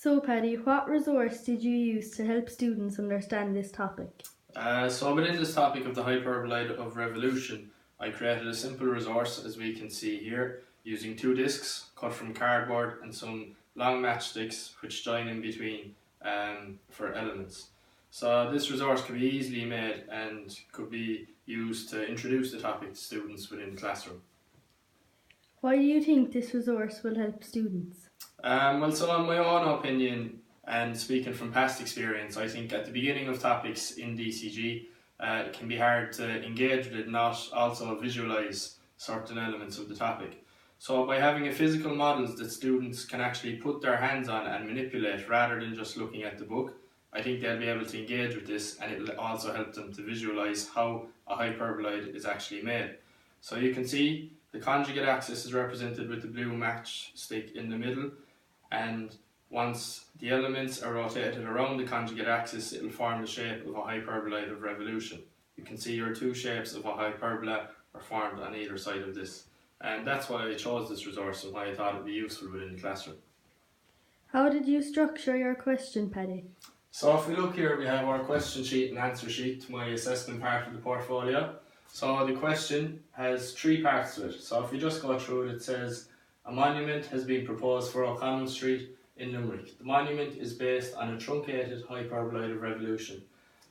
So Paddy, what resource did you use to help students understand this topic? So within this topic of the hyperboloid of revolution, I created a simple resource, as we can see here, using two discs cut from cardboard and some long matchsticks which join in between for elements. So this resource can be easily made and could be used to introduce the topic to students within the classroom. Why do you think this resource will help students? So in my own opinion, and speaking from past experience, I think at the beginning of topics in DCG, it can be hard to engage with it, not also visualise certain elements of the topic. So by having a physical models that students can actually put their hands on and manipulate rather than just looking at the book, I think they'll be able to engage with this, and it'll also help them to visualise how a hyperboloid is actually made. So you can see the conjugate axis is represented with the blue matchstick in the middle, and once the elements are rotated around the conjugate axis, it will form the shape of a hyperboloid of revolution. You can see your two shapes of a hyperbola are formed on either side of this. And that's why I chose this resource and why I thought it would be useful within the classroom. How did you structure your question, Paddy? So if we look here, we have our question sheet and answer sheet to my assessment part of the portfolio. So the question has three parts to it. So if we just go through it, it says, a monument has been proposed for O'Connell Street in Limerick. The monument is based on a truncated hyperboloid of revolution.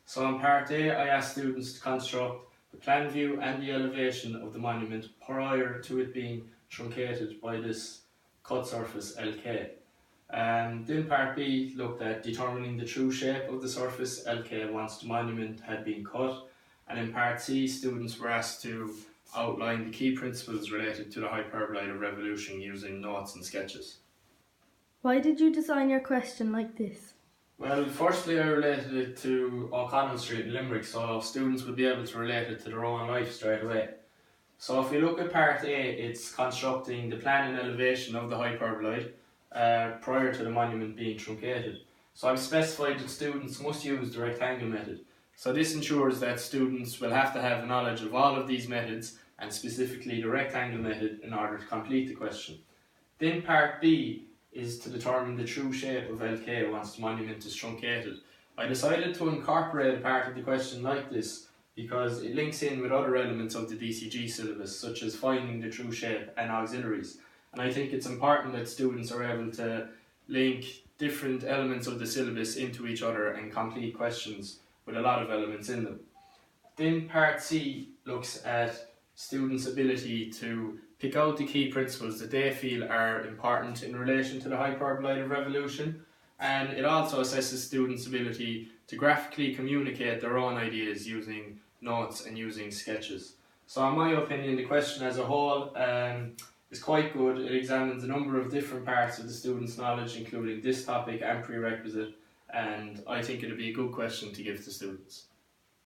So in part A, I asked students to construct the plan view and the elevation of the monument prior to it being truncated by this cut surface LK. Then part B looked at determining the true shape of the surface LK once the monument had been cut. And in part C, students were asked to outline the key principles related to the hyperboloid of revolution using notes and sketches. Why did you design your question like this? Well, firstly I related it to O'Connell Street in Limerick, so students would be able to relate it to their own life straight away. So if we look at part A, it's constructing the plan and elevation of the hyperboloid prior to the monument being truncated. So I've specified that students must use the rectangle method. So this ensures that students will have to have knowledge of all of these methods, and specifically the rectangle method, in order to complete the question. Then part B is to determine the true shape of LK once the monument is truncated. I decided to incorporate a part of the question like this because it links in with other elements of the DCG syllabus, such as finding the true shape and auxiliaries. And I think it's important that students are able to link different elements of the syllabus into each other and complete questions with a lot of elements in them. Then part C looks at students' ability to pick out the key principles that they feel are important in relation to the hyperboloid of revolution, and it also assesses students' ability to graphically communicate their own ideas using notes and using sketches. So in my opinion, the question as a whole is quite good. It examines a number of different parts of the students' knowledge, including this topic and prerequisite, and I think it would be a good question to give to students.